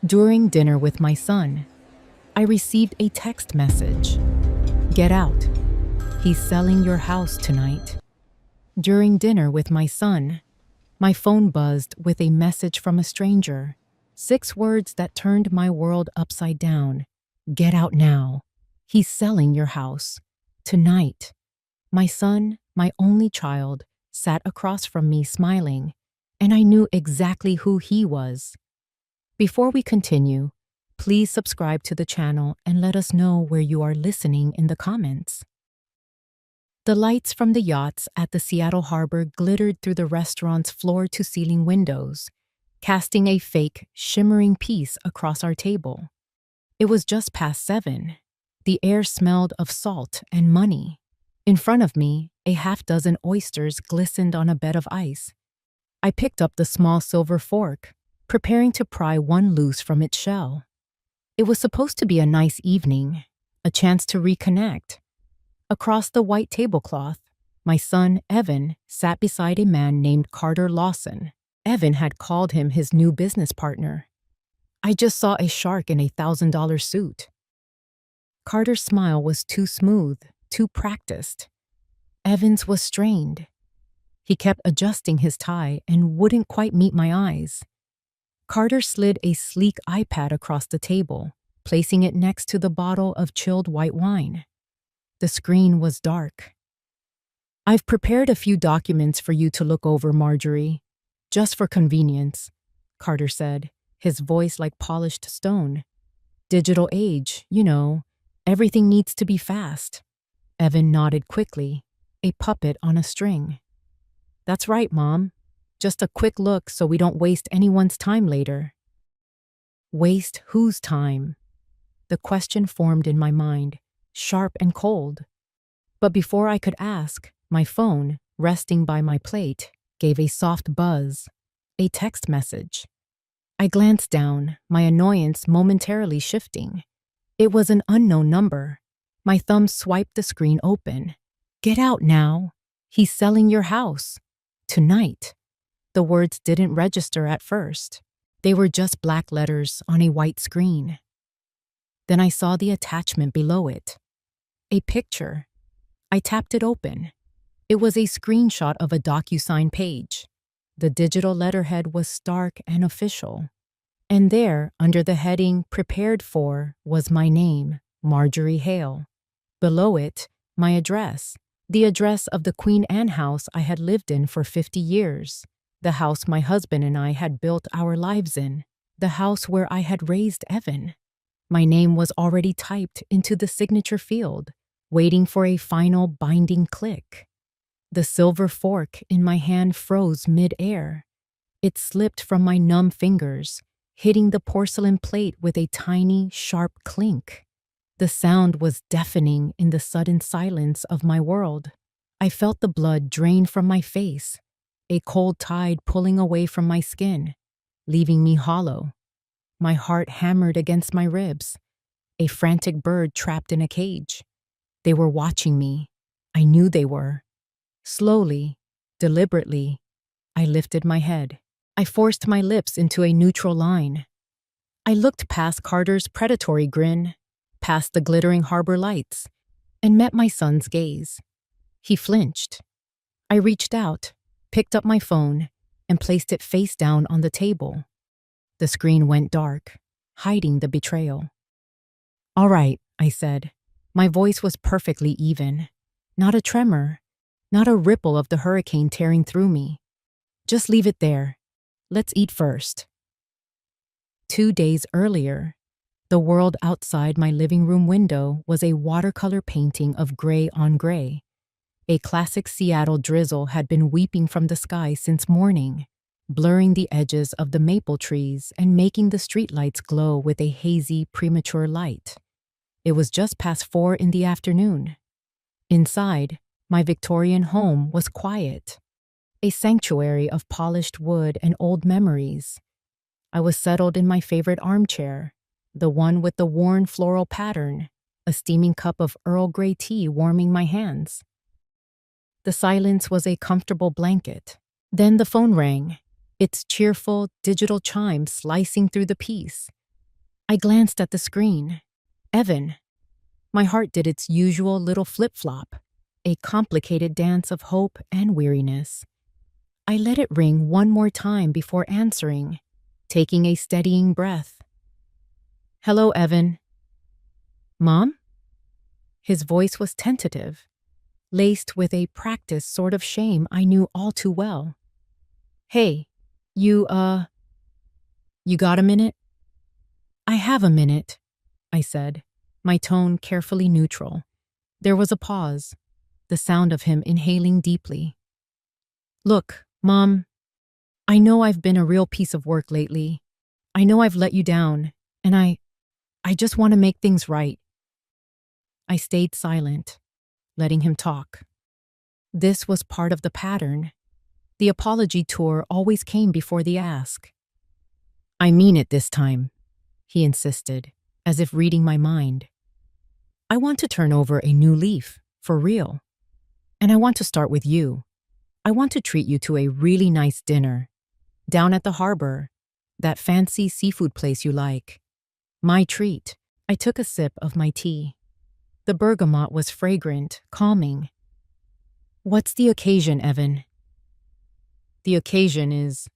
During dinner with my son, I received a text message. Get out. He's selling your house tonight. During dinner with my son, my phone buzzed with a message from a stranger. 6 words that turned my world upside down. Get out now. He's selling your house. Tonight. My son, my only child, sat across from me smiling, and I knew exactly who he was. Before we continue, please subscribe to the channel and let us know where you are listening in the comments. The lights from the yachts at the Seattle harbor glittered through the restaurant's floor-to-ceiling windows, casting a fake, shimmering piece across our table. It was just past 7. The air smelled of salt and money. In front of me, a half-dozen oysters glistened on a bed of ice. I picked up the small silver fork, preparing to pry one loose from its shell. It was supposed to be a nice evening, a chance to reconnect. Across the white tablecloth, my son, Evan, sat beside a man named Carter Lawson. Evan had called him his new business partner. I just saw a shark in a $1,000 suit. Carter's smile was too smooth, too practiced. Evan's was strained. He kept adjusting his tie and wouldn't quite meet my eyes. Carter slid a sleek iPad across the table, placing it next to the bottle of chilled white wine. The screen was dark. I've prepared a few documents for you to look over, Marjorie. Just for convenience, Carter said, his voice like polished stone. Digital age, everything needs to be fast. Evan nodded quickly, a puppet on a string. That's right, Mom. Just a quick look so we don't waste anyone's time later. Waste whose time? The question formed in my mind, sharp and cold. But before I could ask, my phone, resting by my plate, gave a soft buzz, a text message. I glanced down, my annoyance momentarily shifting. It was an unknown number. My thumb swiped the screen open. Get out now. He's selling your house. Tonight. The words didn't register at first. They were just black letters on a white screen. Then I saw the attachment below it. A picture. I tapped it open. It was a screenshot of a DocuSign page. The digital letterhead was stark and official. And there, under the heading Prepared For, was my name, Marjorie Hale. Below it, my address. The address of the Queen Anne house I had lived in for 50 years. The house my husband and I had built our lives in. The house where I had raised Evan. My name was already typed into the signature field, waiting for a final binding click. The silver fork in my hand froze mid-air. It slipped from my numb fingers, hitting the porcelain plate with a tiny, sharp clink. The sound was deafening in the sudden silence of my world. I felt the blood drain from my face, a cold tide pulling away from my skin, leaving me hollow. My heart hammered against my ribs, a frantic bird trapped in a cage. They were watching me. I knew they were. Slowly, deliberately, I lifted my head. I forced my lips into a neutral line. I looked past Carter's predatory grin, past the glittering harbor lights, and met my son's gaze. He flinched. I reached out, picked up my phone, and placed it face down on the table. The screen went dark, hiding the betrayal. All right, I said. My voice was perfectly even. Not a tremor, not a ripple of the hurricane tearing through me. Just leave it there. Let's eat first. 2 days earlier, the world outside my living room window was a watercolor painting of gray on gray. A classic Seattle drizzle had been weeping from the sky since morning, blurring the edges of the maple trees and making the streetlights glow with a hazy, premature light. It was just past 4 in the afternoon. Inside, my Victorian home was quiet, a sanctuary of polished wood and old memories. I was settled in my favorite armchair, the one with the worn floral pattern, a steaming cup of Earl Grey tea warming my hands. The silence was a comfortable blanket. Then the phone rang, its cheerful, digital chime slicing through the peace. I glanced at the screen. Evan. My heart did its usual little flip-flop, a complicated dance of hope and weariness. I let it ring one more time before answering, taking a steadying breath. Hello, Evan. Mom? His voice was tentative, laced with a practiced sort of shame I knew all too well. Hey, you got a minute? I have a minute, I said, my tone carefully neutral. There was a pause, the sound of him inhaling deeply. Look, Mom, I know I've been a real piece of work lately. I know I've let you down, and I just want to make things right. I stayed silent, letting him talk. This was part of the pattern. The apology tour always came before the ask. I mean it this time, he insisted, as if reading my mind. I want to turn over a new leaf, for real. And I want to start with you. I want to treat you to a really nice dinner. Down at the harbor, that fancy seafood place you like. My treat. I took a sip of my tea. The bergamot was fragrant, calming. What's the occasion, Evan? The occasion is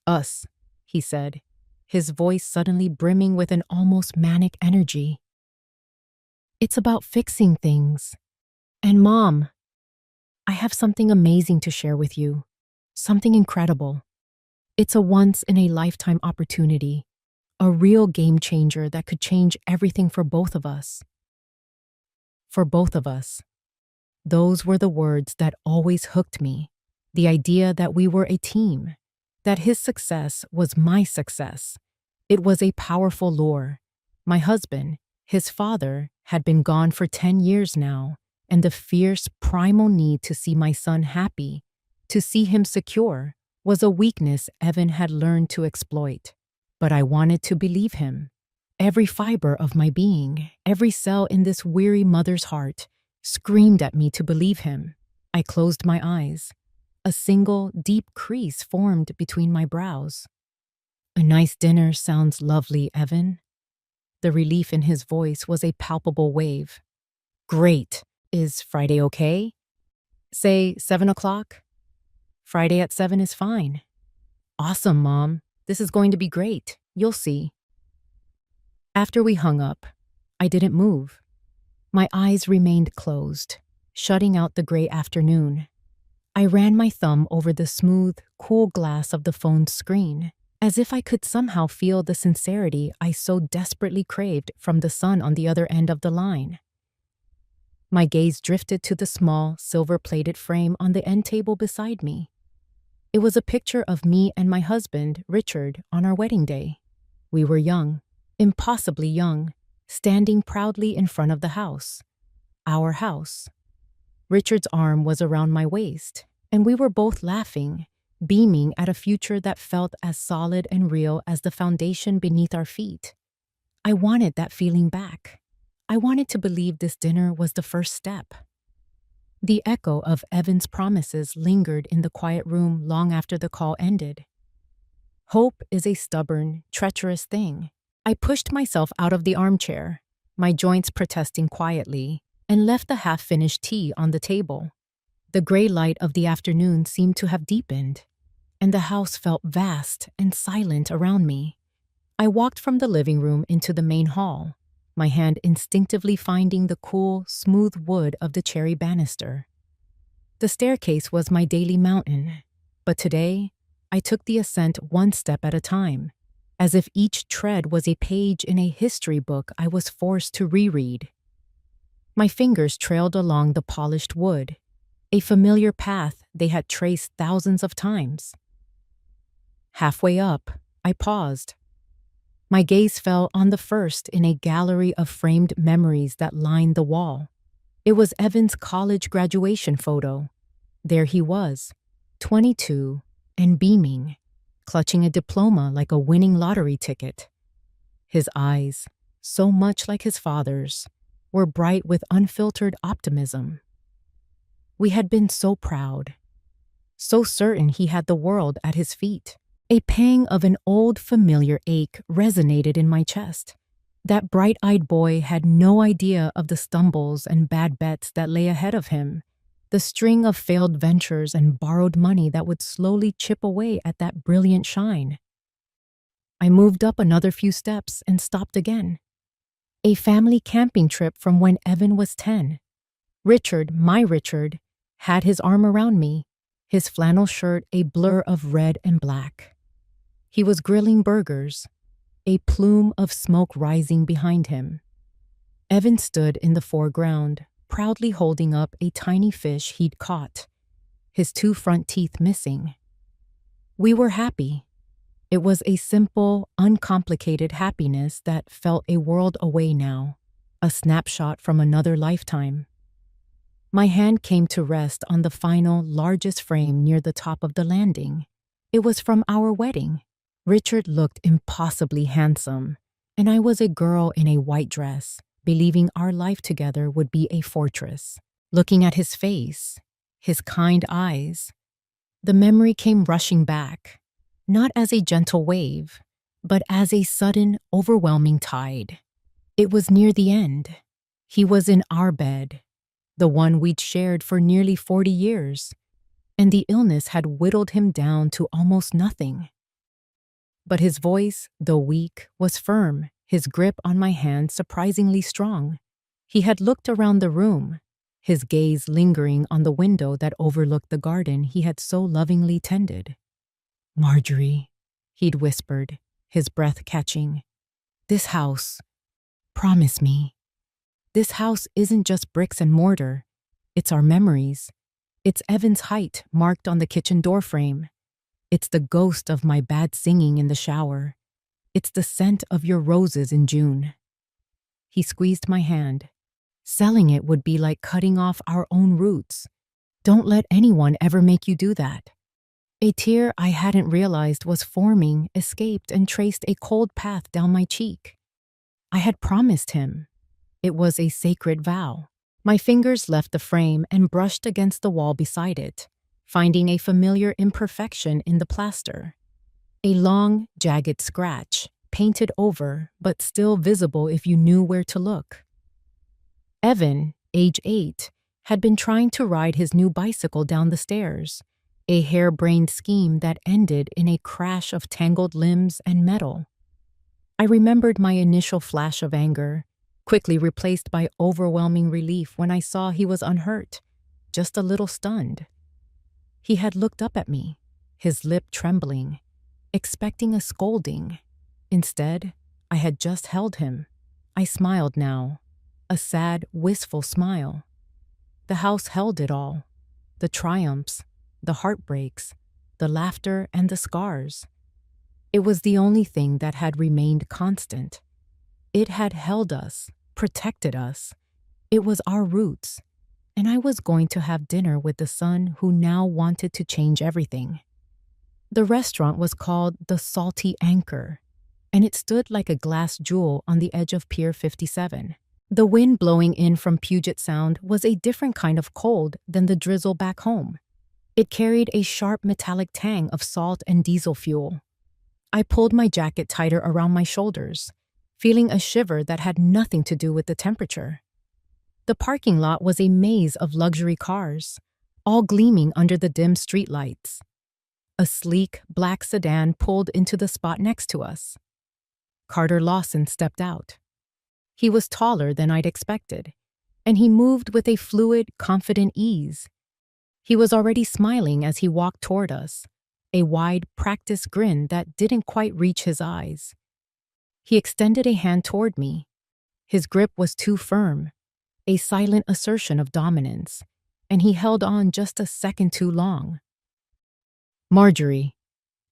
us, he said, his voice suddenly brimming with an almost manic energy. It's about fixing things. And Mom, I have something amazing to share with you. Something incredible. It's a once-in-a-lifetime opportunity. A real game changer that could change everything for both of us. For both of us. Those were the words that always hooked me. The idea that we were a team. That his success was my success. It was a powerful lure. My husband, his father, had been gone for 10 years now, and the fierce primal need to see my son happy, to see him secure, was a weakness Evan had learned to exploit. But I wanted to believe him. Every fiber of my being, every cell in this weary mother's heart, screamed at me to believe him. I closed my eyes. A single, deep crease formed between my brows. A nice dinner sounds lovely, Evan. The relief in his voice was a palpable wave. Great. Is Friday okay? Say 7 o'clock? Friday at 7 is fine. Awesome, Mom. This is going to be great. You'll see. After we hung up, I didn't move. My eyes remained closed, shutting out the gray afternoon. I ran my thumb over the smooth, cool glass of the phone's screen, as if I could somehow feel the sincerity I so desperately craved from the son on the other end of the line. My gaze drifted to the small, silver-plated frame on the end table beside me. It was a picture of me and my husband, Richard, on our wedding day. We were young, impossibly young, standing proudly in front of the house. Our house. Richard's arm was around my waist, and we were both laughing, beaming at a future that felt as solid and real as the foundation beneath our feet. I wanted that feeling back. I wanted to believe this dinner was the first step. The echo of Evan's promises lingered in the quiet room long after the call ended. Hope is a stubborn, treacherous thing. I pushed myself out of the armchair, my joints protesting quietly, and left the half-finished tea on the table. The gray light of the afternoon seemed to have deepened, and the house felt vast and silent around me. I walked from the living room into the main hall, my hand instinctively finding the cool, smooth wood of the cherry banister. The staircase was my daily mountain, but today I took the ascent one step at a time, as if each tread was a page in a history book I was forced to reread. My fingers trailed along the polished wood, a familiar path they had traced thousands of times. Halfway up, I paused. My gaze fell on the first in a gallery of framed memories that lined the wall. It was Evan's college graduation photo. There he was, 22 and beaming, clutching a diploma like a winning lottery ticket. His eyes, so much like his father's, were bright with unfiltered optimism. We had been so proud, so certain he had the world at his feet. A pang of an old familiar ache resonated in my chest. That bright-eyed boy had no idea of the stumbles and bad bets that lay ahead of him, the string of failed ventures and borrowed money that would slowly chip away at that brilliant shine. I moved up another few steps and stopped again. A family camping trip from when Evan was 10. Richard, my Richard, had his arm around me, his flannel shirt a blur of red and black. He was grilling burgers, a plume of smoke rising behind him. Evan stood in the foreground, proudly holding up a tiny fish he'd caught, his 2 front teeth missing. We were happy. It was a simple, uncomplicated happiness that felt a world away now, a snapshot from another lifetime. My hand came to rest on the final, largest frame near the top of the landing. It was from our wedding. Richard looked impossibly handsome, and I was a girl in a white dress, believing our life together would be a fortress. Looking at his face, his kind eyes, the memory came rushing back, not as a gentle wave, but as a sudden, overwhelming tide. It was near the end. He was in our bed, the one we'd shared for nearly 40 years, and the illness had whittled him down to almost nothing. But his voice, though weak, was firm, his grip on my hand surprisingly strong. He had looked around the room, his gaze lingering on the window that overlooked the garden he had so lovingly tended. "Marjorie," he'd whispered, his breath catching. "This house, promise me. This house isn't just bricks and mortar. It's our memories. It's Evan's height marked on the kitchen doorframe. It's the ghost of my bad singing in the shower. It's the scent of your roses in June." He squeezed my hand. "Selling it would be like cutting off our own roots. Don't let anyone ever make you do that." A tear I hadn't realized was forming escaped and traced a cold path down my cheek. I had promised him. It was a sacred vow. My fingers left the frame and brushed against the wall beside it, finding a familiar imperfection in the plaster. A long, jagged scratch, painted over, but still visible if you knew where to look. Evan, age 8, had been trying to ride his new bicycle down the stairs, a harebrained scheme that ended in a crash of tangled limbs and metal. I remembered my initial flash of anger, quickly replaced by overwhelming relief when I saw he was unhurt, just a little stunned. He had looked up at me, his lip trembling, expecting a scolding. Instead, I had just held him. I smiled now, a sad, wistful smile. The house held it all, the triumphs, the heartbreaks, the laughter and the scars. It was the only thing that had remained constant. It had held us, protected us. It was our roots, and I was going to have dinner with the son who now wanted to change everything. The restaurant was called the Salty Anchor, and it stood like a glass jewel on the edge of Pier 57. The wind blowing in from Puget Sound was a different kind of cold than the drizzle back home. It carried a sharp metallic tang of salt and diesel fuel. I pulled my jacket tighter around my shoulders, feeling a shiver that had nothing to do with the temperature. The parking lot was a maze of luxury cars, all gleaming under the dim streetlights. A sleek, black sedan pulled into the spot next to us. Carter Lawson stepped out. He was taller than I'd expected, and he moved with a fluid, confident ease. He was already smiling as he walked toward us, a wide, practiced grin that didn't quite reach his eyes. He extended a hand toward me. His grip was too firm, a silent assertion of dominance, and he held on just a second too long. "Marjorie,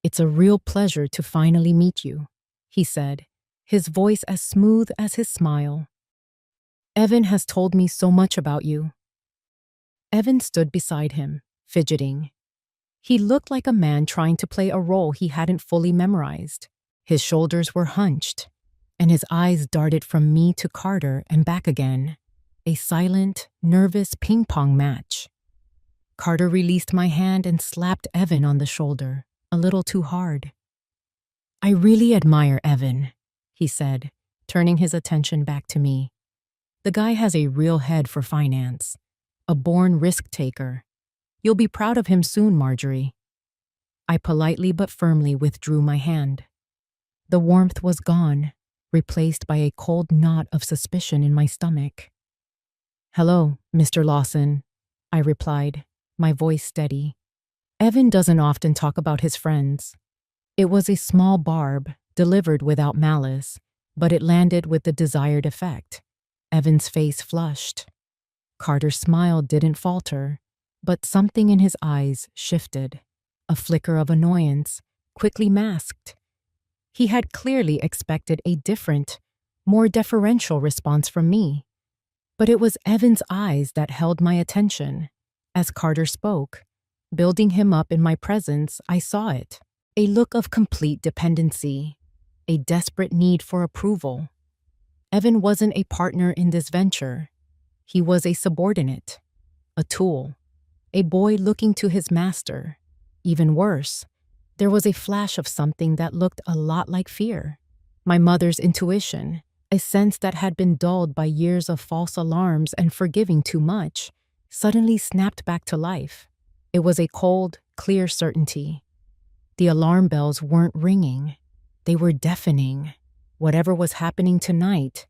it's a real pleasure to finally meet you," he said, his voice as smooth as his smile. "Evan has told me so much about you." Evan stood beside him, fidgeting. He looked like a man trying to play a role he hadn't fully memorized. His shoulders were hunched, and his eyes darted from me to Carter and back again, a silent, nervous ping-pong match. Carter released my hand and slapped Evan on the shoulder, a little too hard. I really admire Evan, he said, turning his attention back to me. The guy has a real head for finance, a born risk taker. You'll be proud of him soon, Marjorie. I politely but firmly withdrew my hand. The warmth was gone, replaced by a cold knot of suspicion in my stomach. Hello, Mr. Lawson, I replied, my voice steady. Evan doesn't often talk about his friends. It was a small barb, delivered without malice, but it landed with the desired effect. Evan's face flushed. Carter's smile didn't falter, but something in his eyes shifted. A flicker of annoyance, quickly masked. He had clearly expected a different, more deferential response from me. But it was Evan's eyes that held my attention. As Carter spoke, building him up in my presence, I saw it. A look of complete dependency, a desperate need for approval. Evan wasn't a partner in this venture. He was a subordinate, a tool, a boy looking to his master. Even worse, there was a flash of something that looked a lot like fear. My mother's intuition, a sense that had been dulled by years of false alarms and forgiving too much, suddenly snapped back to life. It was a cold, clear certainty. The alarm bells weren't ringing. They were deafening. Whatever was happening tonight,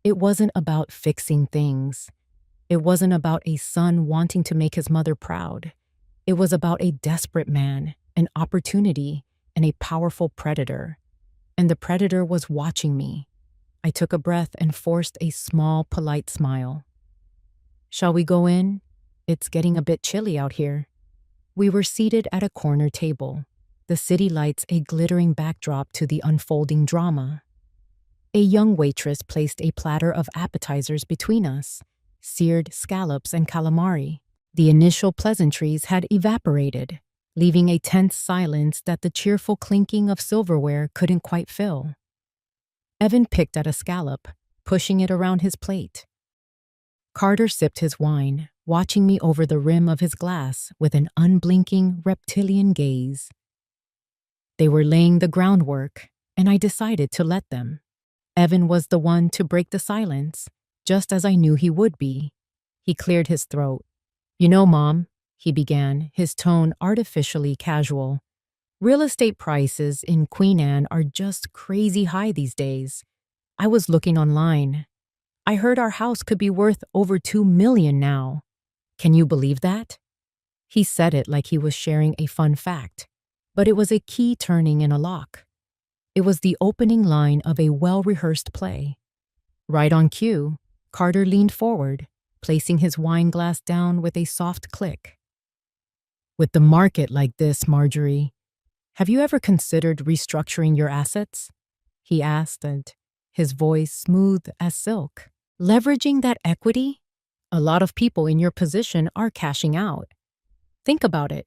it wasn't about fixing things. It wasn't about a son wanting to make his mother proud. It was about a desperate man, an opportunity, and a powerful predator. And the predator was watching me. I took a breath and forced a small, polite smile. Shall we go in? It's getting a bit chilly out here. We were seated at a corner table, the city lights a glittering backdrop to the unfolding drama. A young waitress placed a platter of appetizers between us, seared scallops and calamari. The initial pleasantries had evaporated, leaving a tense silence that the cheerful clinking of silverware couldn't quite fill. Evan picked at a scallop, pushing it around his plate. Carter sipped his wine, watching me over the rim of his glass with an unblinking, reptilian gaze. They were laying the groundwork, and I decided to let them. Evan was the one to break the silence, just as I knew he would be. He cleared his throat. You know, Mom, he began, his tone artificially casual. Real estate prices in Queen Anne are just crazy high these days. I was looking online. I heard our house could be worth over $2 million now. Can you believe that? He said it like he was sharing a fun fact, but it was a key turning in a lock. It was the opening line of a well-rehearsed play. Right on cue, Carter leaned forward, placing his wine glass down with a soft click. With the market like this, Marjorie, have you ever considered restructuring your assets? He asked, and his voice smooth as silk. Leveraging that equity? A lot of people in your position are cashing out. Think about it.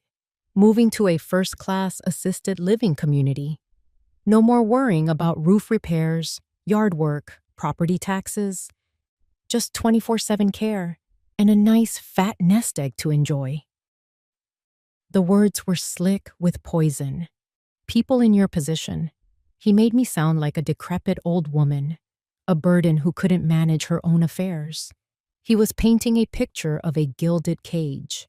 Moving to a first-class assisted living community. No more worrying about roof repairs, yard work, property taxes. Just 24/7 care and a nice fat nest egg to enjoy. The words were slick with poison. People in your position. He made me sound like a decrepit old woman, a burden who couldn't manage her own affairs. He was painting a picture of a gilded cage,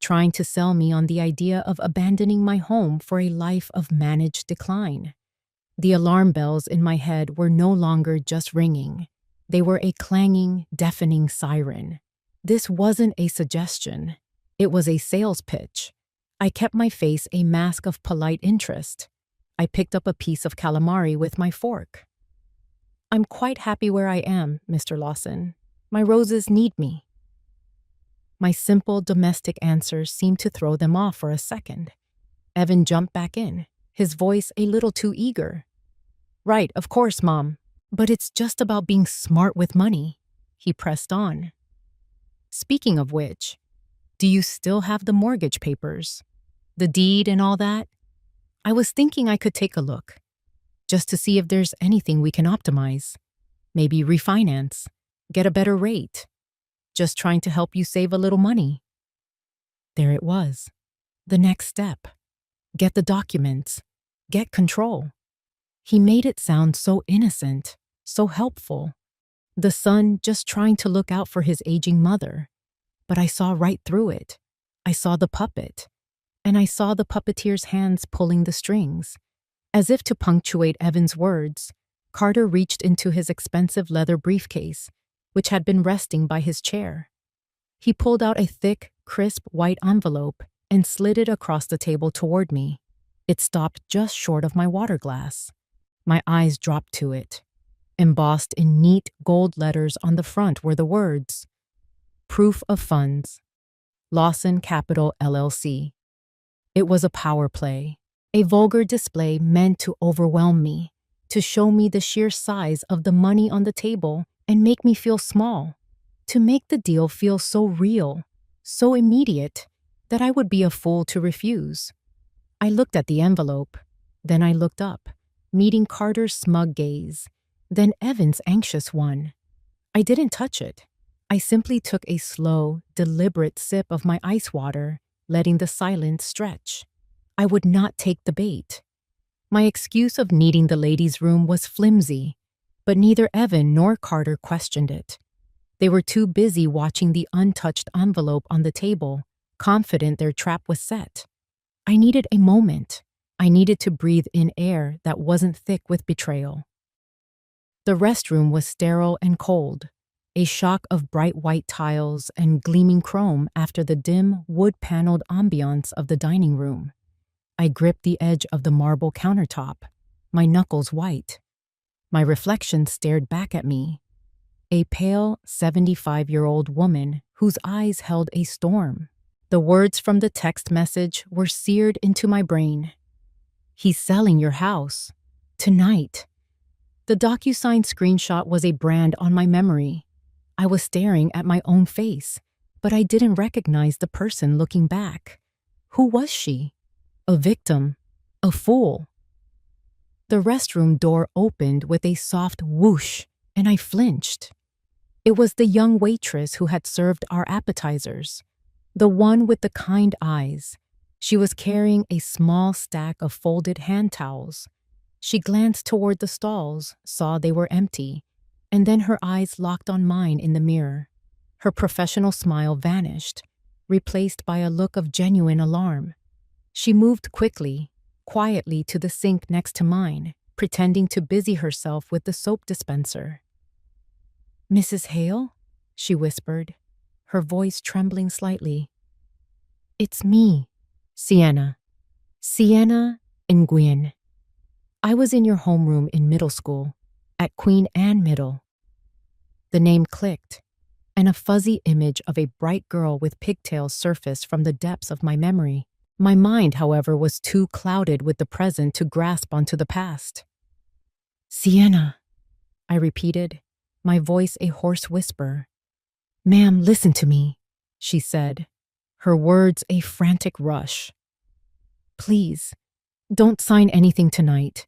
trying to sell me on the idea of abandoning my home for a life of managed decline. The alarm bells in my head were no longer just ringing. They were a clanging, deafening siren. This wasn't a suggestion. It was a sales pitch. I kept my face a mask of polite interest. I picked up a piece of calamari with my fork. I'm quite happy where I am, Mr. Lawson. My roses need me. My simple domestic answer seemed to throw them off for a second. Evan jumped back in, his voice a little too eager. Right, of course, Mom. But it's just about being smart with money, he pressed on. Speaking of which, do you still have the mortgage papers? The deed and all that? I was thinking I could take a look, just to see if there's anything we can optimize. Maybe refinance, get a better rate. Just trying to help you save a little money. There it was. The next step. Get the documents. Get control. He made it sound so innocent, so helpful. The son just trying to look out for his aging mother. But I saw right through it. I saw the puppet. And I saw the puppeteer's hands pulling the strings. As if to punctuate Evan's words, Carter reached into his expensive leather briefcase, which had been resting by his chair. He pulled out a thick, crisp white envelope and slid it across the table toward me. It stopped just short of my water glass. My eyes dropped to it. Embossed in neat gold letters on the front were the words, "Proof of funds, Lawson Capital LLC." It was a power play, a vulgar display meant to overwhelm me, to show me the sheer size of the money on the table and make me feel small, to make the deal feel so real, so immediate, that I would be a fool to refuse. I looked at the envelope, then I looked up, meeting Carter's smug gaze, then Evan's anxious one. I didn't touch it. I simply took a slow, deliberate sip of my ice water, letting the silence stretch. I would not take the bait. My excuse of needing the ladies' room was flimsy, but neither Evan nor Carter questioned it. They were too busy watching the untouched envelope on the table, confident their trap was set. I needed a moment. I needed to breathe in air that wasn't thick with betrayal. The restroom was sterile and cold, a shock of bright white tiles and gleaming chrome after the dim, wood-paneled ambiance of the dining room. I gripped the edge of the marble countertop, my knuckles white. My reflection stared back at me, a pale, 75-year-old woman whose eyes held a storm. The words from the text message were seared into my brain. "He's selling your house. Tonight." The DocuSign screenshot was a brand on my memory. I was staring at my own face, but I didn't recognize the person looking back. Who was she? A victim? A fool? The restroom door opened with a soft whoosh, and I flinched. It was the young waitress who had served our appetizers, the one with the kind eyes. She was carrying a small stack of folded hand towels. She glanced toward the stalls, saw they were empty, and then her eyes locked on mine in the mirror. Her professional smile vanished, replaced by a look of genuine alarm. She moved quietly to the sink next to mine, pretending to busy herself with the soap dispenser. "Mrs. Hale?" she whispered, her voice trembling slightly. "It's me, Sienna. Sienna Nguyen. I was in your homeroom in middle school, at Queen Anne Middle." The name clicked, and a fuzzy image of a bright girl with pigtails surfaced from the depths of my memory. My mind, however, was too clouded with the present to grasp onto the past. "Sienna," I repeated, my voice a hoarse whisper. "Ma'am, listen to me," she said, her words a frantic rush. "Please, don't sign anything tonight.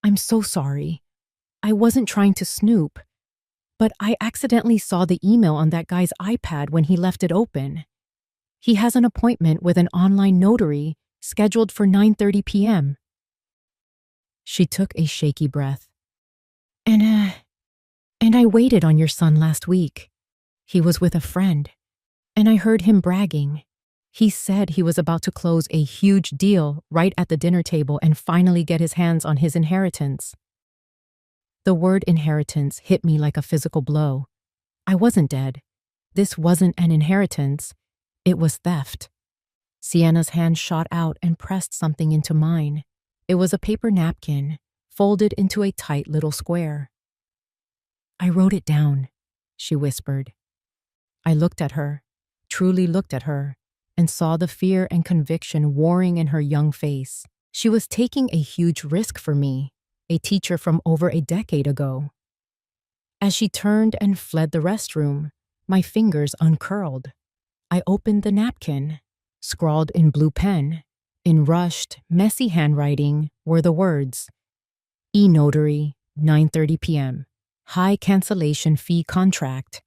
I'm so sorry. I wasn't trying to snoop, but I accidentally saw the email on that guy's iPad when he left it open. He has an appointment with an online notary scheduled for 9:30 p.m. She took a shaky breath. And I waited on your son last week. He was with a friend, and I heard him bragging. He said he was about to close a huge deal right at the dinner table and finally get his hands on his inheritance." The word inheritance hit me like a physical blow. I wasn't dead. This wasn't an inheritance. It was theft. Sienna's hand shot out and pressed something into mine. It was a paper napkin, folded into a tight little square. "I wrote it down," she whispered. I looked at her, truly looked at her, and saw the fear and conviction warring in her young face. She was taking a huge risk for me, a teacher from over a decade ago. As she turned and fled the restroom, my fingers uncurled. I opened the napkin. Scrawled in blue pen, in rushed, messy handwriting, were the words, "E-Notary, 9:30 p.m. High cancellation fee contract."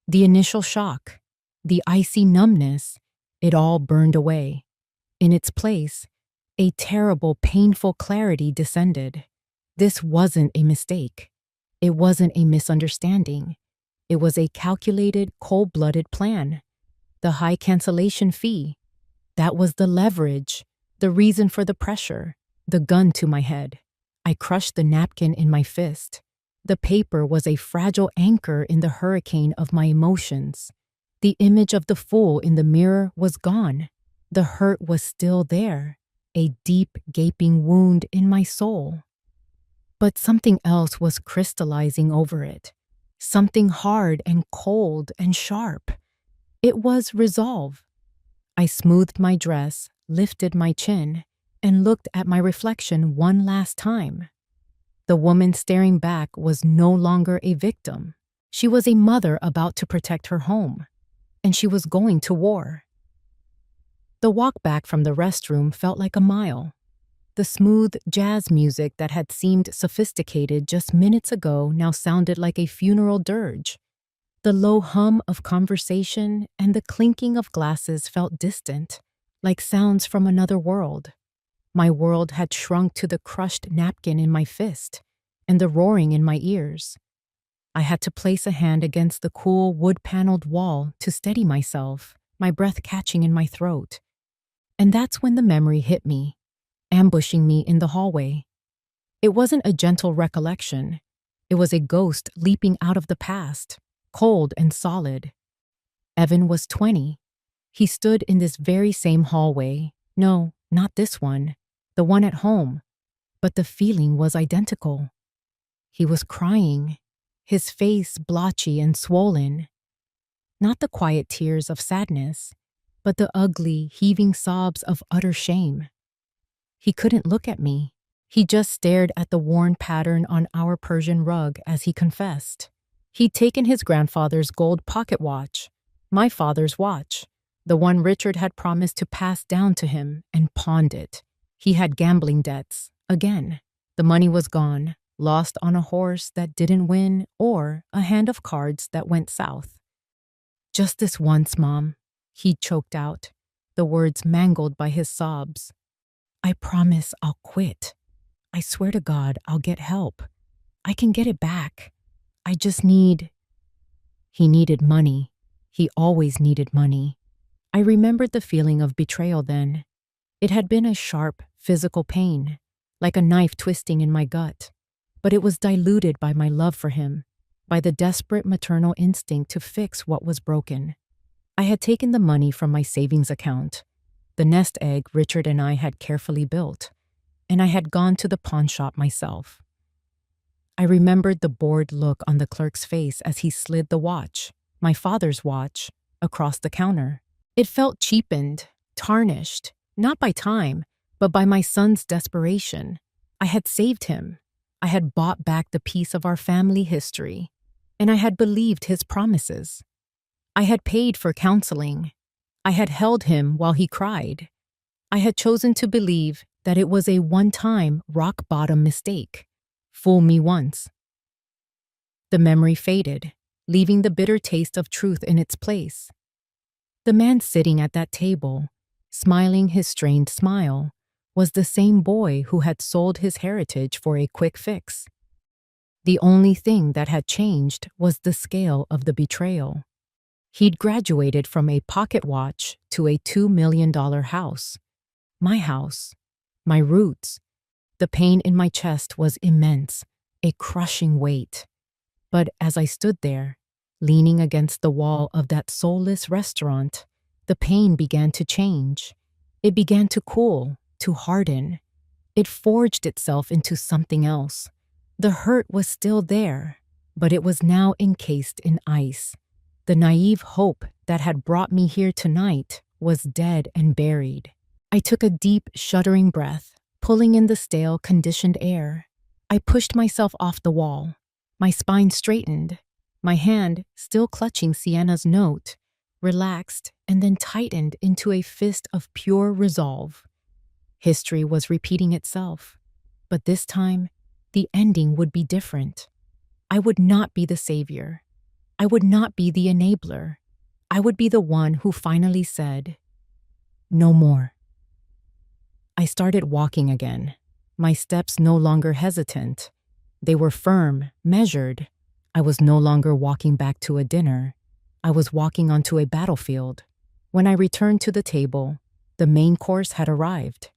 The initial shock, the icy numbness, it all burned away. In its place, a terrible, painful clarity descended. This wasn't a mistake. It wasn't a misunderstanding. It was a calculated, cold-blooded plan. The high cancellation fee. That was the leverage, the reason for the pressure, the gun to my head. I crushed the napkin in my fist. The paper was a fragile anchor in the hurricane of my emotions. The image of the fool in the mirror was gone. The hurt was still there, a deep, gaping wound in my soul. But something else was crystallizing over it. Something hard and cold and sharp. It was resolve. I smoothed my dress, lifted my chin, and looked at my reflection one last time. The woman staring back was no longer a victim. She was a mother about to protect her home, and she was going to war. The walk back from the restroom felt like a mile. The smooth jazz music that had seemed sophisticated just minutes ago now sounded like a funeral dirge. The low hum of conversation and the clinking of glasses felt distant, like sounds from another world. My world had shrunk to the crushed napkin in my fist and the roaring in my ears. I had to place a hand against the cool wood-paneled wall to steady myself, my breath catching in my throat. And that's when the memory hit me, ambushing me in the hallway. It wasn't a gentle recollection. It was a ghost leaping out of the past, cold and solid. Evan was 20. He stood in this very same hallway. No, not this one. The one at home, but the feeling was identical. He was crying, his face blotchy and swollen. Not the quiet tears of sadness, but the ugly, heaving sobs of utter shame. He couldn't look at me. He just stared at the worn pattern on our Persian rug as he confessed. He'd taken his grandfather's gold pocket watch, my father's watch, the one Richard had promised to pass down to him, and pawned it. He had gambling debts, again. The money was gone, lost on a horse that didn't win or a hand of cards that went south. "Just this once, Mom," he choked out, the words mangled by his sobs. "I promise I'll quit. I swear to God I'll get help. I can get it back. I just need—" He needed money. He always needed money. I remembered the feeling of betrayal then. It had been a sharp, physical pain, like a knife twisting in my gut. But it was diluted by my love for him, by the desperate maternal instinct to fix what was broken. I had taken the money from my savings account, the nest egg Richard and I had carefully built, and I had gone to the pawn shop myself. I remembered the bored look on the clerk's face as he slid the watch, my father's watch, across the counter. It felt cheapened, tarnished, not by time, but by my son's desperation. I had saved him. I had bought back the piece of our family history, and I had believed his promises. I had paid for counseling. I had held him while he cried. I had chosen to believe that it was a one-time, rock-bottom mistake. Fool me once. The memory faded, leaving the bitter taste of truth in its place. The man sitting at that table, smiling his strained smile, was the same boy who had sold his heritage for a quick fix. The only thing that had changed was the scale of the betrayal. He'd graduated from a pocket watch to a $2 million house. My house. My roots. The pain in my chest was immense, a crushing weight. But as I stood there, leaning against the wall of that soulless restaurant, the pain began to change. It began to cool, to harden. It forged itself into something else. The hurt was still there, but it was now encased in ice. The naive hope that had brought me here tonight was dead and buried. I took a deep, shuddering breath, pulling in the stale, conditioned air. I pushed myself off the wall. My spine straightened. My hand, still clutching Sienna's note, relaxed and then tightened into a fist of pure resolve. History was repeating itself, but this time, the ending would be different. I would not be the savior. I would not be the enabler. I would be the one who finally said, "No more." I started walking again, my steps no longer hesitant. They were firm, measured. I was no longer walking back to a dinner. I was walking onto a battlefield. When I returned to the table, the main course had arrived.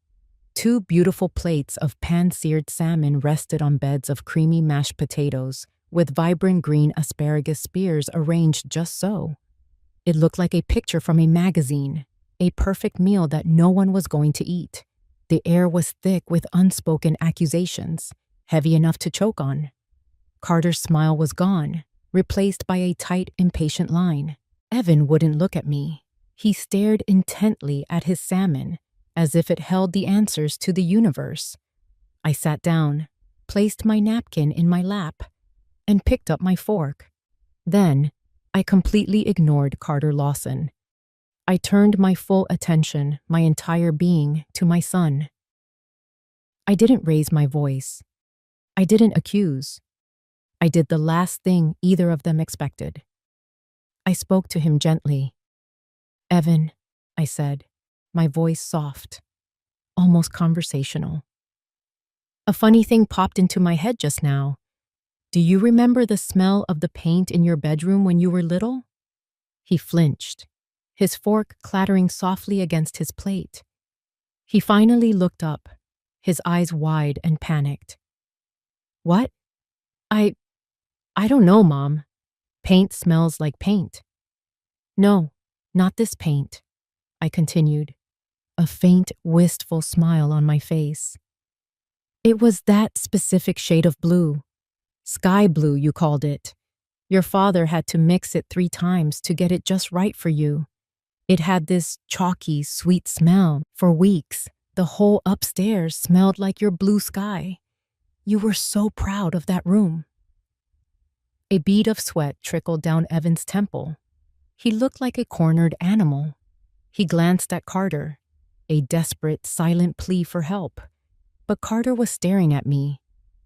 2 beautiful plates of pan-seared salmon rested on beds of creamy mashed potatoes with vibrant green asparagus spears arranged just so. It looked like a picture from a magazine, a perfect meal that no one was going to eat. The air was thick with unspoken accusations, heavy enough to choke on. Carter's smile was gone, replaced by a tight, impatient line. Evan wouldn't look at me. He stared intently at his salmon, as if it held the answers to the universe. I sat down, placed my napkin in my lap, and picked up my fork. Then, I completely ignored Carter Lawson. I turned my full attention, my entire being, to my son. I didn't raise my voice. I didn't accuse. I did the last thing either of them expected. I spoke to him gently. "Evan," I said, my voice soft, almost conversational. "A funny thing popped into my head just now. Do you remember the smell of the paint in your bedroom when you were little?" He flinched, his fork clattering softly against his plate. He finally looked up, his eyes wide and panicked. "What? I don't know, Mom. Paint smells like paint." "No, not this paint," I continued, a faint, wistful smile on my face. "It was that specific shade of blue. Sky blue, you called it. Your father had to mix it 3 times to get it just right for you. It had this chalky, sweet smell. For weeks, the whole upstairs smelled like your blue sky. You were so proud of that room." A bead of sweat trickled down Evan's temple. He looked like a cornered animal. He glanced at Carter, a desperate, silent plea for help. But Carter was staring at me.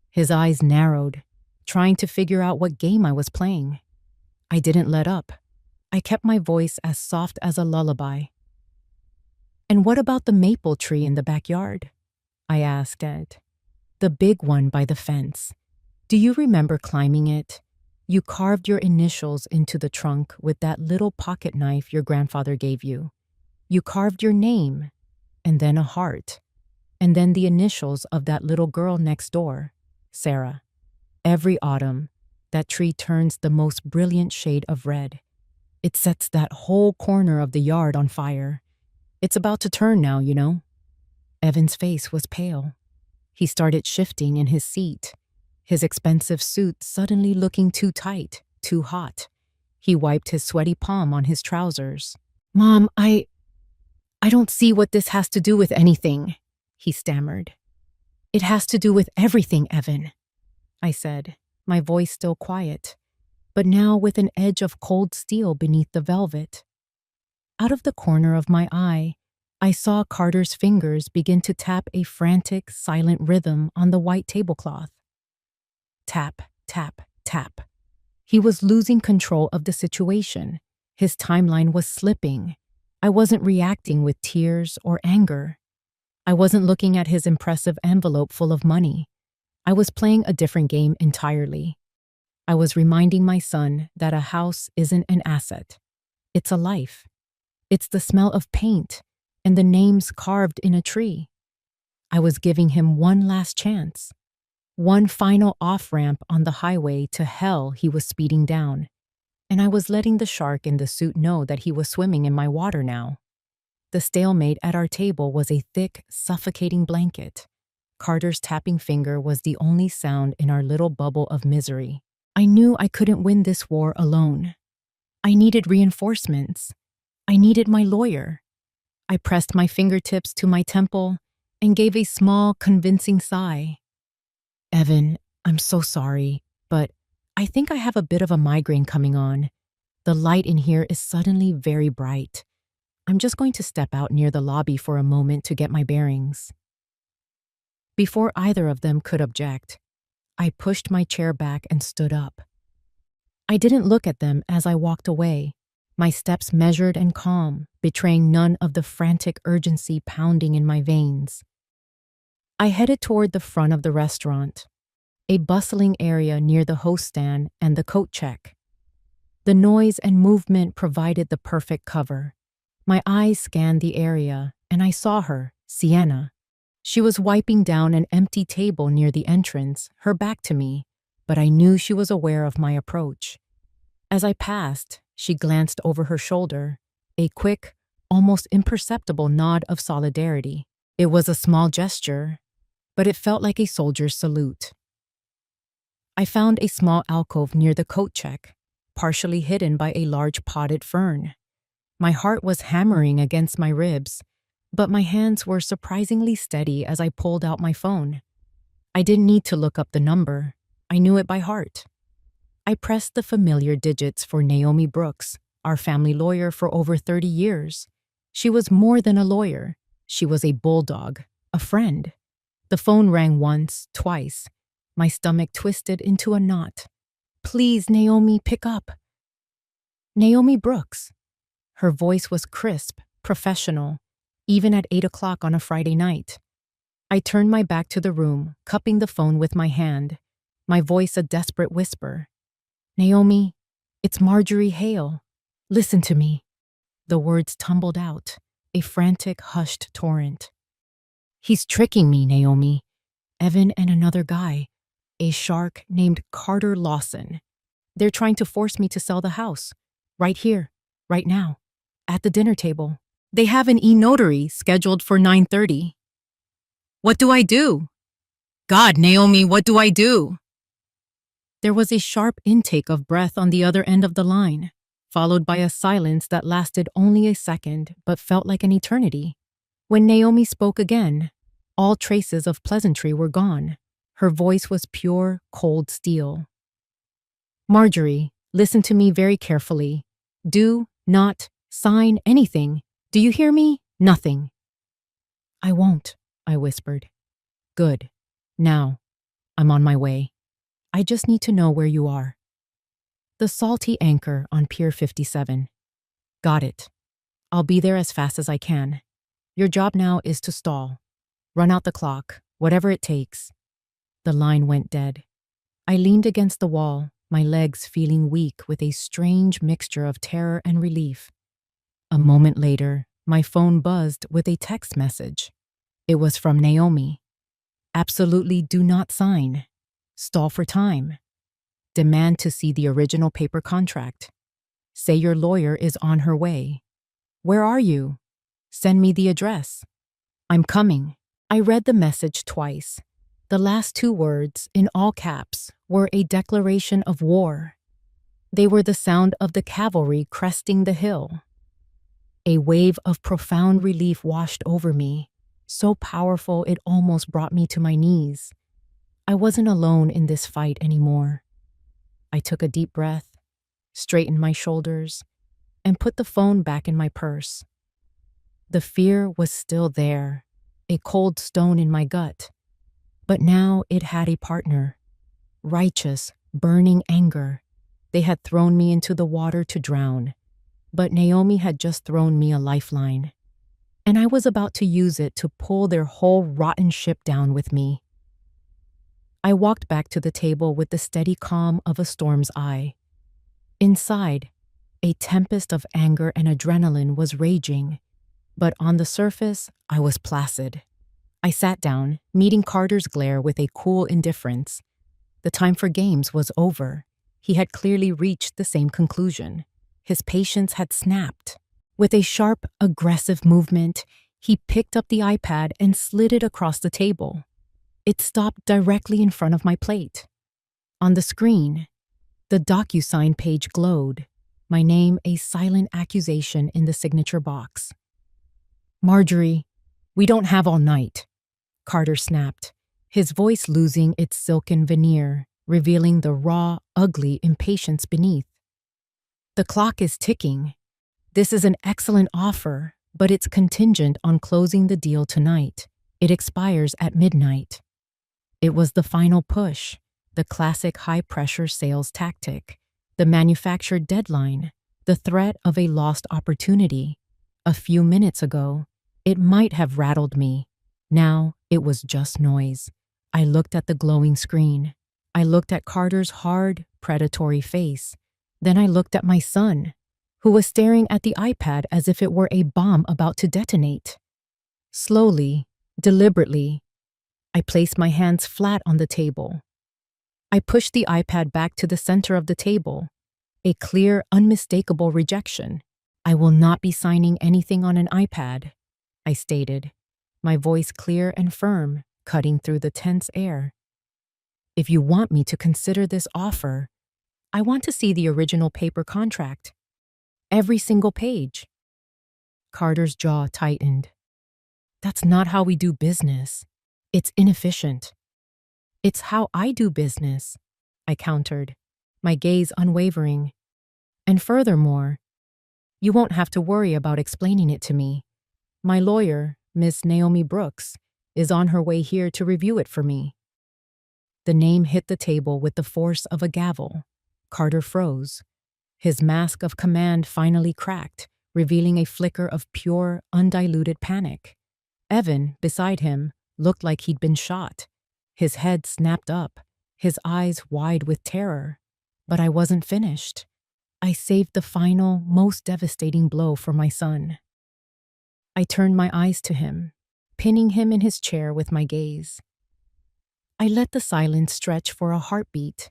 His eyes narrowed, trying to figure out what game I was playing. I didn't let up. I kept my voice as soft as a lullaby. "And what about the maple tree in the backyard?" I asked Ed. "The big one by the fence. Do you remember climbing it? You carved your initials into the trunk with that little pocket knife your grandfather gave you. You carved your name, and then a heart, and then the initials of that little girl next door, Sarah. Every autumn, that tree turns the most brilliant shade of red. It sets that whole corner of the yard on fire. It's about to turn now, you know." Evan's face was pale. He started shifting in his seat, his expensive suit suddenly looking too tight, too hot. He wiped his sweaty palm on his trousers. "Mom, I don't see what this has to do with anything," he stammered. "It has to do with everything, Evan," I said, my voice still quiet, but now with an edge of cold steel beneath the velvet. Out of the corner of my eye, I saw Carter's fingers begin to tap a frantic, silent rhythm on the white tablecloth. Tap, tap, tap. He was losing control of the situation. His timeline was slipping. I wasn't reacting with tears or anger. I wasn't looking at his impressive envelope full of money. I was playing a different game entirely. I was reminding my son that a house isn't an asset. It's a life. It's the smell of paint and the names carved in a tree. I was giving him one last chance. One final off-ramp on the highway to hell he was speeding down. And I was letting the shark in the suit know that he was swimming in my water now. The stalemate at our table was a thick, suffocating blanket. Carter's tapping finger was the only sound in our little bubble of misery. I knew I couldn't win this war alone. I needed reinforcements. I needed my lawyer. I pressed my fingertips to my temple and gave a small, convincing sigh. "Evan, I'm so sorry, but I think I have a bit of a migraine coming on. The light in here is suddenly very bright. I'm just going to step out near the lobby for a moment to get my bearings." Before either of them could object, I pushed my chair back and stood up. I didn't look at them as I walked away, my steps measured and calm, betraying none of the frantic urgency pounding in my veins. I headed toward the front of the restaurant, a bustling area near the host stand and the coat check. The noise and movement provided the perfect cover. My eyes scanned the area, and I saw her, Sienna. She was wiping down an empty table near the entrance, her back to me, but I knew she was aware of my approach. As I passed, she glanced over her shoulder, a quick, almost imperceptible nod of solidarity. It was a small gesture, but it felt like a soldier's salute. I found a small alcove near the coat check, partially hidden by a large potted fern. My heart was hammering against my ribs, but my hands were surprisingly steady as I pulled out my phone. I didn't need to look up the number. I knew it by heart. I pressed the familiar digits for Naomi Brooks, our family lawyer for over 30 years. She was more than a lawyer. She was a bulldog, a friend. The phone rang once, twice. My stomach twisted into a knot. "Please, Naomi, pick up." Naomi Brooks. Her voice was crisp, professional, even at 8 o'clock on a Friday night. I turned my back to the room, cupping the phone with my hand, my voice a desperate whisper. "Naomi, it's Marjorie Hale. Listen to me." The words tumbled out, a frantic, hushed torrent. "He's tricking me, Naomi. Evan and another guy, a shark named Carter Lawson. They're trying to force me to sell the house. Right here, right now, at the dinner table. They have an e-notary scheduled for 9:30. What do I do? God, Naomi, what do I do?" There was a sharp intake of breath on the other end of the line, followed by a silence that lasted only a second but felt like an eternity. When Naomi spoke again, all traces of pleasantry were gone. Her voice was pure, cold steel. "Marjorie, listen to me very carefully. Do not sign anything. Do you hear me? Nothing." "I won't," I whispered. "Good. Now, I'm on my way. I just need to know where you are." "The Salty Anchor on Pier 57. "Got it. I'll be there as fast as I can. Your job now is to stall. Run out the clock, whatever it takes." The line went dead. I leaned against the wall, my legs feeling weak with a strange mixture of terror and relief. A moment later, my phone buzzed with a text message. It was from Naomi. "Absolutely do not sign. Stall for time. Demand to see the original paper contract. Say your lawyer is on her way. Where are you? Send me the address. I'm coming." I read the message twice. The last two words, in all caps, were a declaration of war. They were the sound of the cavalry cresting the hill. A wave of profound relief washed over me, so powerful it almost brought me to my knees. I wasn't alone in this fight anymore. I took a deep breath, straightened my shoulders, and put the phone back in my purse. The fear was still there, a cold stone in my gut. But now it had a partner. Righteous, burning anger. They had thrown me into the water to drown, but Naomi had just thrown me a lifeline. And I was about to use it to pull their whole rotten ship down with me. I walked back to the table with the steady calm of a storm's eye. Inside, a tempest of anger and adrenaline was raging, but on the surface, I was placid. I sat down, meeting Carter's glare with a cool indifference. The time for games was over. He had clearly reached the same conclusion. His patience had snapped. With a sharp, aggressive movement, he picked up the iPad and slid it across the table. It stopped directly in front of my plate. On the screen, the DocuSign page glowed, my name a silent accusation in the signature box. "Marjorie, we don't have all night," Carter snapped, his voice losing its silken veneer, revealing the raw, ugly impatience beneath. "The clock is ticking. This is an excellent offer, but it's contingent on closing the deal tonight. It expires at midnight." It was the final push, the classic high-pressure sales tactic, the manufactured deadline, the threat of a lost opportunity. A few minutes ago, it might have rattled me. Now, It was just noise. I looked at the glowing screen. I looked at Carter's hard, predatory face. Then I looked at my son, who was staring at the iPad as if it were a bomb about to detonate. Slowly, deliberately, I placed my hands flat on the table. I pushed the iPad back to the center of the table. A clear, unmistakable rejection. I will not be signing anything on an iPad, I stated, my voice clear and firm, cutting through the tense air. If you want me to consider this offer, I want to see the original paper contract. Every single page. Carter's jaw tightened. That's not how we do business. It's inefficient. It's how I do business, I countered, my gaze unwavering. And furthermore, you won't have to worry about explaining it to me. My lawyer, Miss Naomi Brooks, is on her way here to review it for me. The name hit the table with the force of a gavel. Carter froze. His mask of command finally cracked, revealing a flicker of pure, undiluted panic. Evan, beside him, looked like he'd been shot. His head snapped up, his eyes wide with terror. But I wasn't finished. I saved the final, most devastating blow for my son. I turned my eyes to him, pinning him in his chair with my gaze. I let the silence stretch for a heartbeat,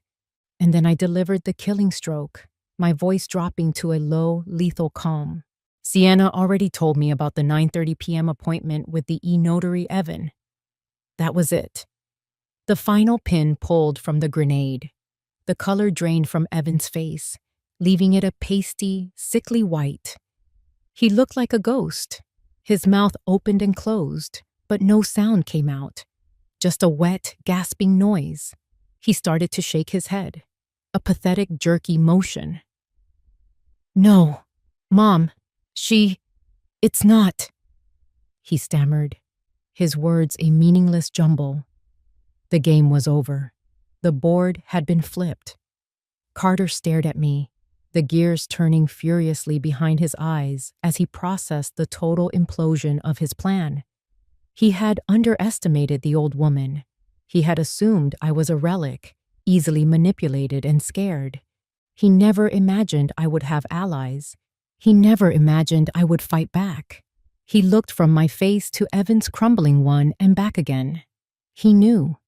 and then I delivered the killing stroke, my voice dropping to a low, lethal calm. Sienna already told me about the 9:30 p.m. appointment with the e-notary Evan. That was it. The final pin pulled from the grenade. The color drained from Evan's face, leaving it a pasty, sickly white. He looked like a ghost. His mouth opened and closed, but no sound came out. Just a wet, gasping noise. He started to shake his head, a pathetic, jerky motion. No, Mom, it's not, he stammered, his words a meaningless jumble. The game was over. The board had been flipped. Carter stared at me, the gears turning furiously behind his eyes as he processed the total implosion of his plan. He had underestimated the old woman. He had assumed I was a relic, easily manipulated and scared. He never imagined I would have allies. He never imagined I would fight back. He looked from my face to Evan's crumbling one and back again. He knew.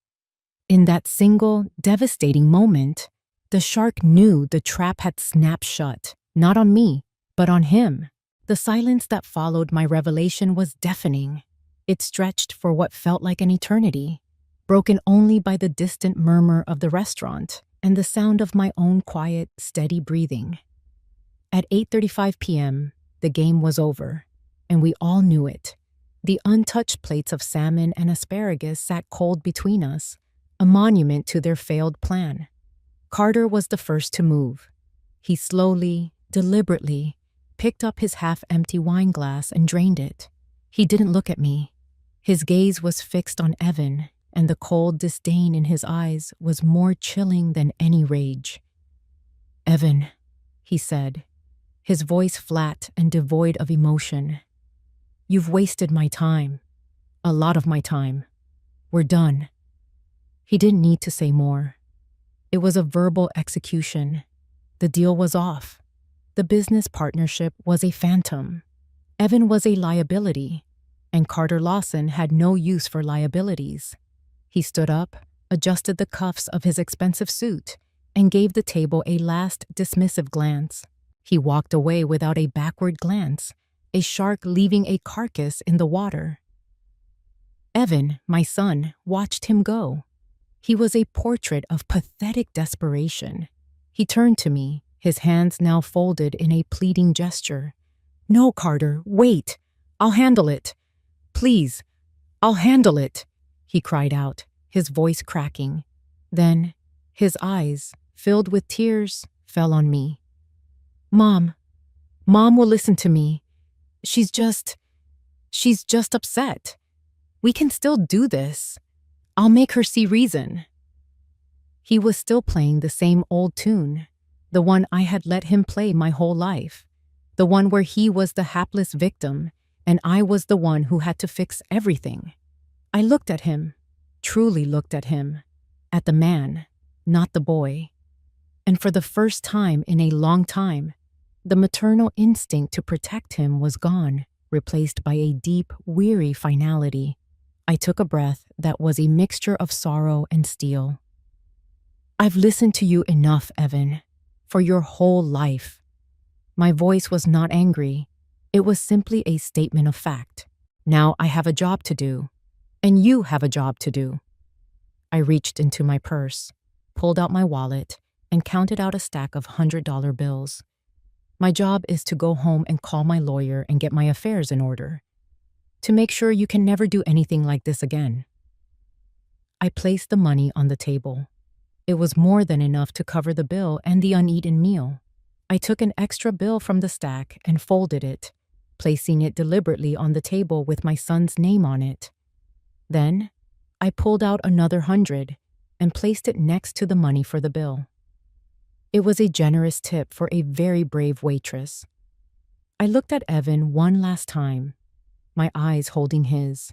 In that single, devastating moment, the shark knew the trap had snapped shut, not on me, but on him. The silence that followed my revelation was deafening. It stretched for what felt like an eternity, broken only by the distant murmur of the restaurant and the sound of my own quiet, steady breathing. At 8:35 p.m., the game was over, and we all knew it. The untouched plates of salmon and asparagus sat cold between us, a monument to their failed plan. Carter was the first to move. He slowly, deliberately, picked up his half-empty wine glass and drained it. He didn't look at me. His gaze was fixed on Evan, and the cold disdain in his eyes was more chilling than any rage. Evan, he said, his voice flat and devoid of emotion. You've wasted my time. A lot of my time. We're done. He didn't need to say more. It was a verbal execution. The deal was off. The business partnership was a phantom. Evan was a liability, and Carter Lawson had no use for liabilities. He stood up, adjusted the cuffs of his expensive suit, and gave the table a last dismissive glance. He walked away without a backward glance, a shark leaving a carcass in the water. Evan, my son, watched him go. He was a portrait of pathetic desperation. He turned to me, his hands now folded in a pleading gesture. No, Carter, wait. I'll handle it. Please, I'll handle it, he cried out, his voice cracking. Then, his eyes, filled with tears, fell on me. Mom will listen to me. She's just upset. We can still do this. I'll make her see reason. He was still playing the same old tune, the one I had let him play my whole life, the one where he was the hapless victim and I was the one who had to fix everything. I looked at him, truly looked at him, at the man, not the boy. And for the first time in a long time, the maternal instinct to protect him was gone, replaced by a deep, weary finality. I took a breath that was a mixture of sorrow and steel. I've listened to you enough, Evan, for your whole life. My voice was not angry. It was simply a statement of fact. Now I have a job to do, and you have a job to do. I reached into my purse, pulled out my wallet, and counted out a stack of $100 bills. My job is to go home and call my lawyer and get my affairs in order, to make sure you can never do anything like this again. I placed the money on the table. It was more than enough to cover the bill and the uneaten meal. I took an extra bill from the stack and folded it, placing it deliberately on the table with my son's name on it. Then, I pulled out another 100 and placed it next to the money for the bill. It was a generous tip for a very brave waitress. I looked at Evan one last time, my eyes holding his.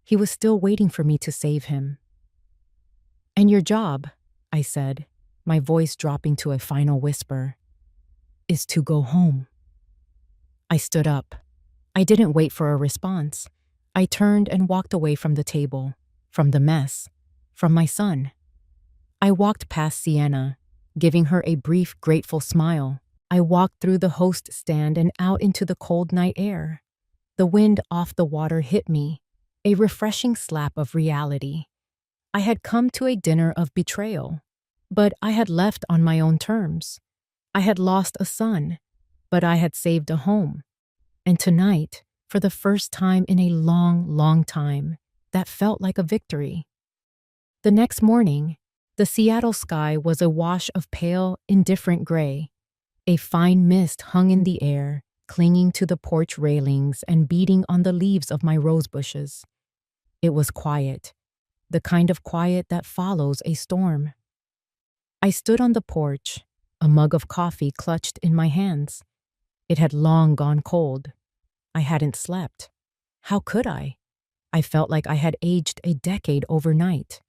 He was still waiting for me to save him. "And your job," I said, my voice dropping to a final whisper, "is to go home." I stood up. I didn't wait for a response. I turned and walked away from the table, from the mess, from my son. I walked past Sienna, giving her a brief, grateful smile. I walked through the host stand and out into the cold night air. The wind off the water hit me, a refreshing slap of reality. I had come to a dinner of betrayal, but I had left on my own terms. I had lost a son, but I had saved a home. And tonight, for the first time in a long, long time, that felt like a victory. The next morning, the Seattle sky was a wash of pale, indifferent gray. A fine mist hung in the air, clinging to the porch railings and beating on the leaves of my rose bushes. It was quiet, the kind of quiet that follows a storm. I stood on the porch, a mug of coffee clutched in my hands. It had long gone cold. I hadn't slept. How could I? I felt like I had aged a decade overnight.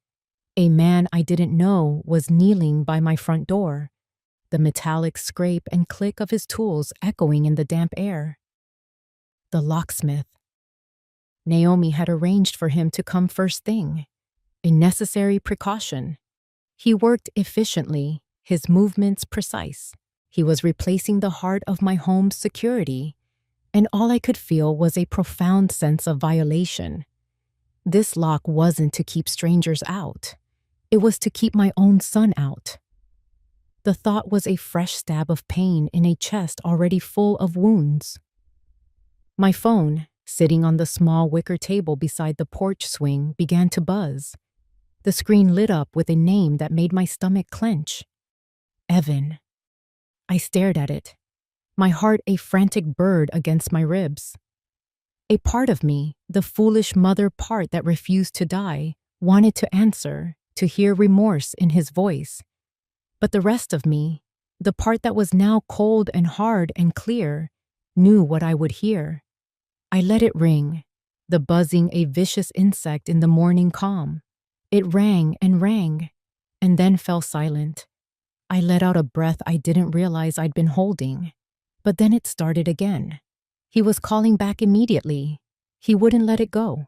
A man I didn't know was kneeling by my front door, the metallic scrape and click of his tools echoing in the damp air. The locksmith. Naomi had arranged for him to come first thing, a necessary precaution. He worked efficiently, his movements precise. He was replacing the heart of my home's security, and all I could feel was a profound sense of violation. This lock wasn't to keep strangers out. It was to keep my own son out. The thought was a fresh stab of pain in a chest already full of wounds. My phone, sitting on the small wicker table beside the porch swing, began to buzz. The screen lit up with a name that made my stomach clench. Evan. I stared at it, my heart a frantic bird against my ribs. A part of me, the foolish mother part that refused to die, wanted to answer, to hear remorse in his voice. But the rest of me, the part that was now cold and hard and clear, knew what I would hear. I let it ring, the buzzing a vicious insect in the morning calm. It rang, and then fell silent. I let out a breath I didn't realize I'd been holding. But then it started again. He was calling back immediately. He wouldn't let it go.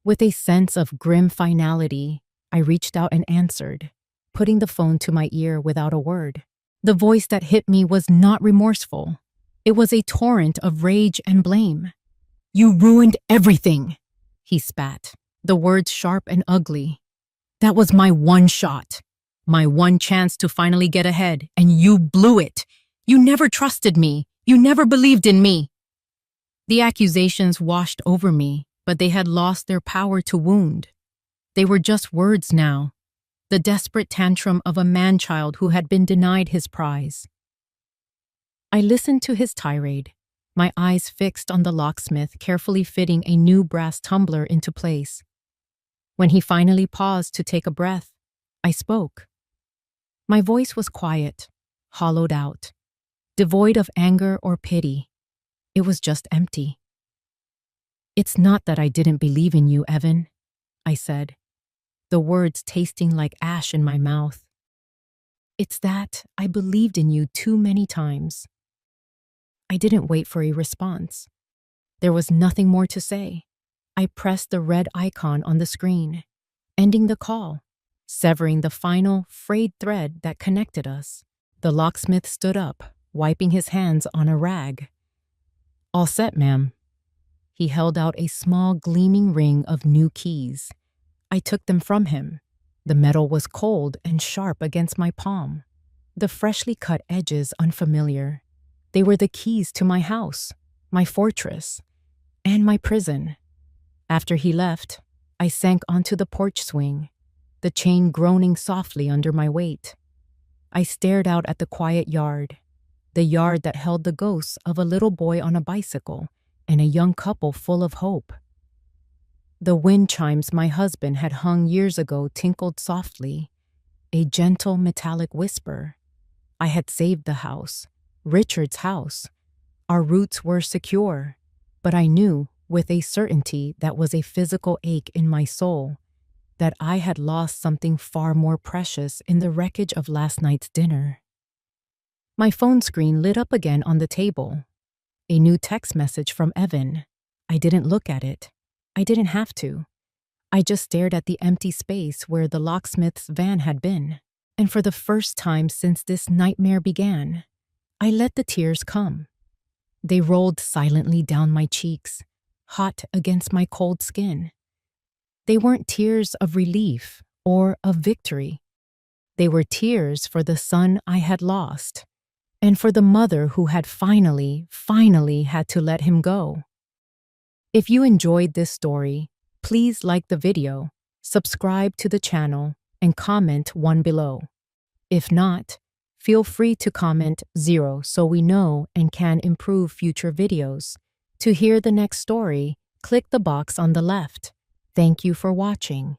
With a sense of grim finality, I reached out and answered, putting the phone to my ear without a word. The voice that hit me was not remorseful. It was a torrent of rage and blame. "You ruined everything," he spat, the words sharp and ugly. "That was my one shot, my one chance to finally get ahead, and you blew it. You never trusted me. You never believed in me." The accusations washed over me, but they had lost their power to wound. They were just words now, the desperate tantrum of a man-child who had been denied his prize. I listened to his tirade, my eyes fixed on the locksmith carefully fitting a new brass tumbler into place. When he finally paused to take a breath, I spoke. My voice was quiet, hollowed out, devoid of anger or pity. It was just empty. "It's not that I didn't believe in you, Evan. I said, the words tasting like ash in my mouth. It's that I believed in you too many times. I didn't wait for a response. There was nothing more to say. I pressed the red icon on the screen, ending the call, severing the final frayed thread that connected us. The locksmith stood up, wiping his hands on a rag. All set, ma'am. He held out a small gleaming ring of new keys. I took them from him. The metal was cold and sharp against my palm, the freshly cut edges unfamiliar. They were the keys to my house, my fortress, and my prison. After he left, I sank onto the porch swing, the chain groaning softly under my weight. I stared out at the quiet yard, the yard that held the ghosts of a little boy on a bicycle and a young couple full of hope. The wind chimes my husband had hung years ago tinkled softly, a gentle metallic whisper. I had saved the house, Richard's house. Our roots were secure, but I knew, with a certainty that was a physical ache in my soul, that I had lost something far more precious in the wreckage of last night's dinner. My phone screen lit up again on the table. A new text message from Evan. I didn't look at it. I didn't have to. I just stared at the empty space where the locksmith's van had been. And for the first time since this nightmare began, I let the tears come. They rolled silently down my cheeks, hot against my cold skin. They weren't tears of relief or of victory. They were tears for the son I had lost, and for the mother who had finally had to let him go. If you enjoyed this story, please like the video, subscribe to the channel, and comment 1 below. If not, feel free to comment 0 so we know and can improve future videos. To hear the next story, click the box on the left. Thank you for watching.